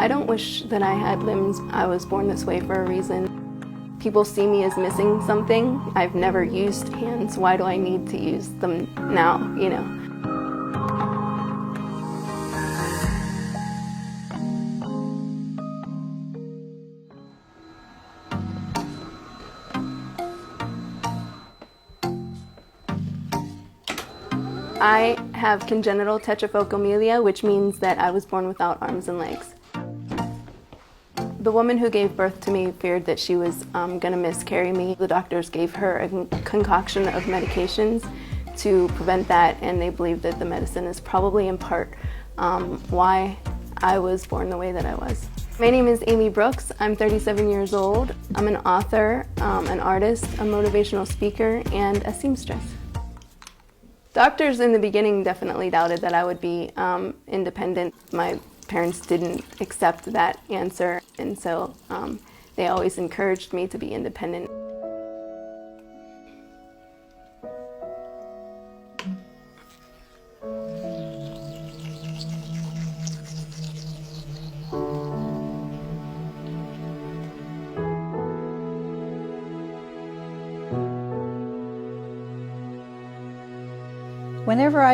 I don't wish that I had limbs. I was born this way for a reason. People see me as missing something. I've never used hands. Why do I need to use them now, you know? I have congenital tetraphocomelia, which means that I was born without arms and legs. The woman who gave birth to me feared that she was going to miscarry me. The doctors gave her a concoction of medications to prevent that, and they believe that the medicine is probably in part why I was born the way that I was. My name is Amy Brooks. I'm 37 years old. I'm an author, an artist, a motivational speaker, and a seamstress. Doctors in the beginning definitely doubted that I would be independent. My parents didn't accept that answer, and so they always encouraged me to be independent. Whenever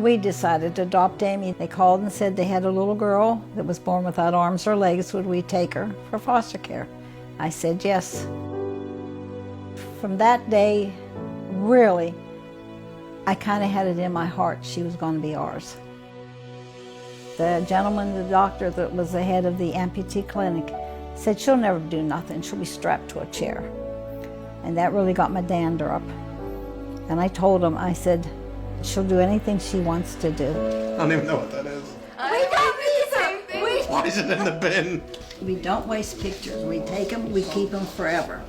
we decided to adopt Amy, they called and said they had a little girl that was born without arms or legs. Would we take her for foster care? I said yes. From that day, really, I kind of had it in my heart she was going to be ours. The gentleman, the doctor that was the head of the amputee clinic, said she'll never do nothing. She'll be strapped to a chair. And that really got my dander up. And I told him, I said, she'll do anything she wants to do. I don't even know what that is. We don't either. Why is it in the bin? We don't waste pictures. We take them, we keep them forever.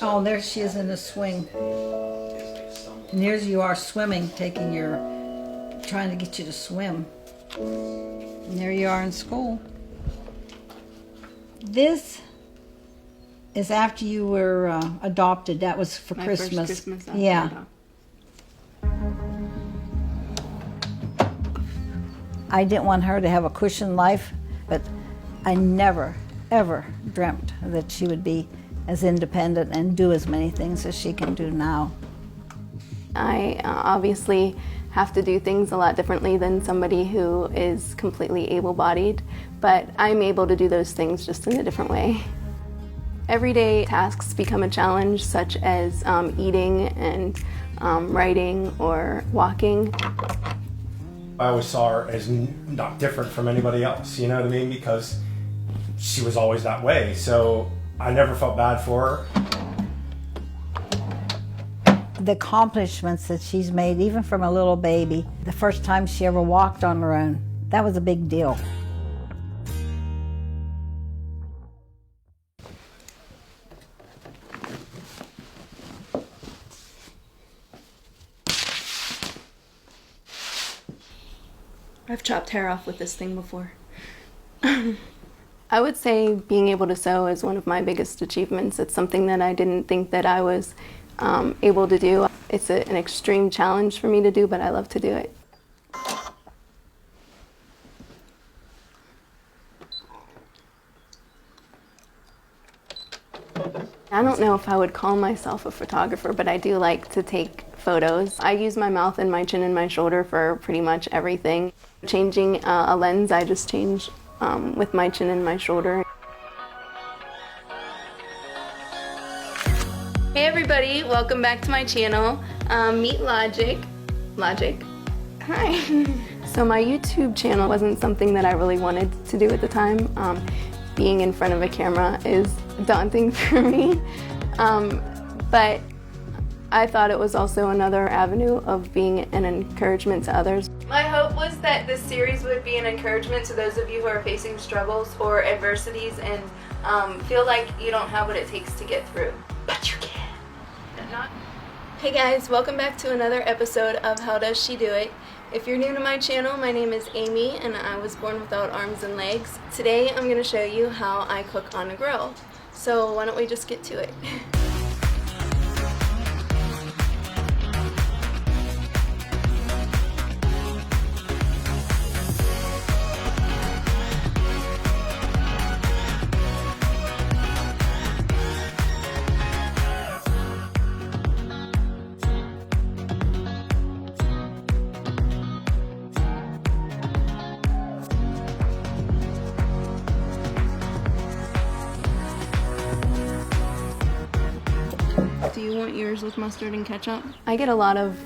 Oh, there she is in the swing. And here's you are swimming, trying to get you to swim. And there you are in school. This is after you were adopted. That was for My Christmas. First Christmas after yeah. adoption. I didn't want her to have a cushioned life, but I never, ever dreamt that she would be as independent and do as many things as she can do now. I obviously have to do things a lot differently than somebody who is completely able-bodied, but I'm able to do those things just in a different way. Everyday tasks become a challenge, such as eating and writing or walking. I always saw her as not different from anybody else, you know what I mean? Because she was always that way, so I never felt bad for her. The accomplishments that she's made, even from a little baby, the first time she ever walked on her own, that was a big deal. I've chopped hair off with this thing before. I would say being able to sew is one of my biggest achievements. It's something that I didn't think that I was able to do. It's an extreme challenge for me to do, but I love to do it. I don't know if I would call myself a photographer, but I do like to take photos. I use my mouth and my chin and my shoulder for pretty much everything. Changing a lens, I just change with my chin and my shoulder. Hey everybody, welcome back to my channel. Meet Logic. Hi. So my YouTube channel wasn't something that I really wanted to do at the time. Being in front of a camera is daunting for me, but I thought it was also another avenue of being an encouragement to others. My hope was that this series would be an encouragement to those of you who are facing struggles or adversities and feel like you don't have what it takes to get through. But you can. Hey guys, welcome back to another episode of How Does She Do It? If you're new to my channel, my name is Amy and I was born without arms and legs. Today I'm going to show you how I cook on a grill. So why don't we just get to it? want yours with mustard and ketchup? I get a lot of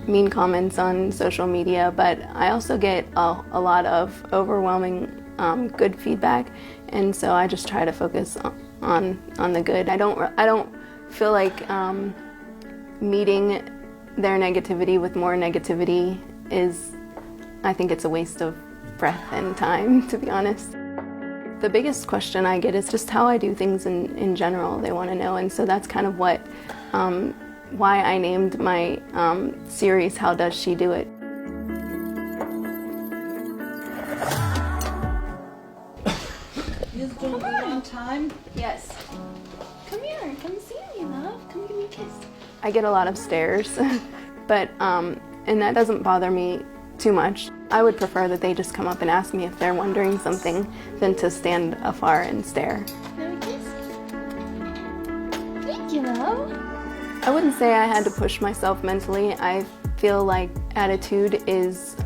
mean comments on social media, but I also get a lot of overwhelming good feedback, and so I just try to focus on the good. I don't feel like meeting their negativity with more negativity I think it's a waste of breath and time, to be honest. The biggest question I get is just how I do things in general. They want to know, and so that's kind of why I named my series How Does She Do It? You gonna be on time? Yes. Come here, come see me, love. Come give me a kiss. I get a lot of stares, but and that doesn't bother me too much. I would prefer that they just come up and ask me if they're wondering something than to stand afar and stare. Can I kiss? Thank you, love. I wouldn't say I had to push myself mentally. I feel like attitude is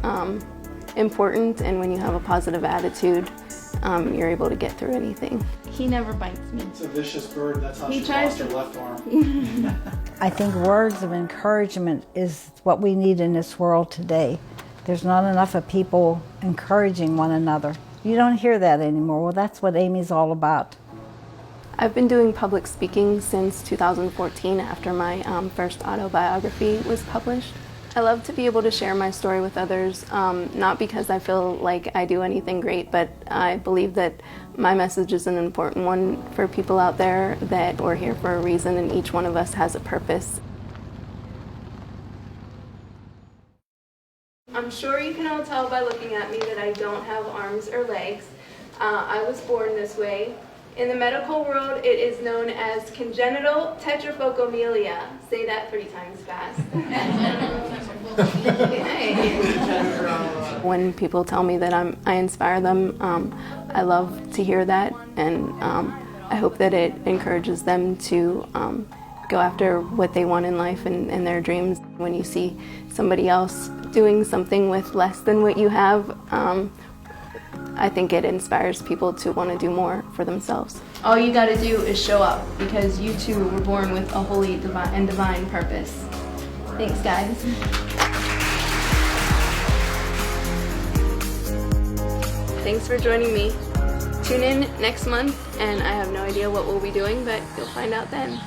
important, and when you have a positive attitude, you're able to get through anything. He never bites me. It's a vicious bird. That's how He she tries lost her to- left arm. I think words of encouragement is what we need in this world today. There's not enough of people encouraging one another. You don't hear that anymore. Well, that's what Amy's all about. I've been doing public speaking since 2014 after my first autobiography was published. I love to be able to share my story with others, not because I feel like I do anything great, but I believe that my message is an important one for people out there, that we're here for a reason and each one of us has a purpose. I'm sure you can all tell by looking at me that I don't have arms or legs. I was born this way. In the medical world, it is known as congenital tetraphocomelia. Say that 3 times fast. When people tell me that I inspire them, I love to hear that, and I hope that it encourages them to go after what they want in life and their dreams. When you see somebody else doing something with less than what you have, I think it inspires people to want to do more for themselves. All you got to do is show up, because you too were born with a holy and divine purpose. Thanks, guys. Thanks for joining me. Tune in next month, and I have no idea what we'll be doing, but you'll find out then.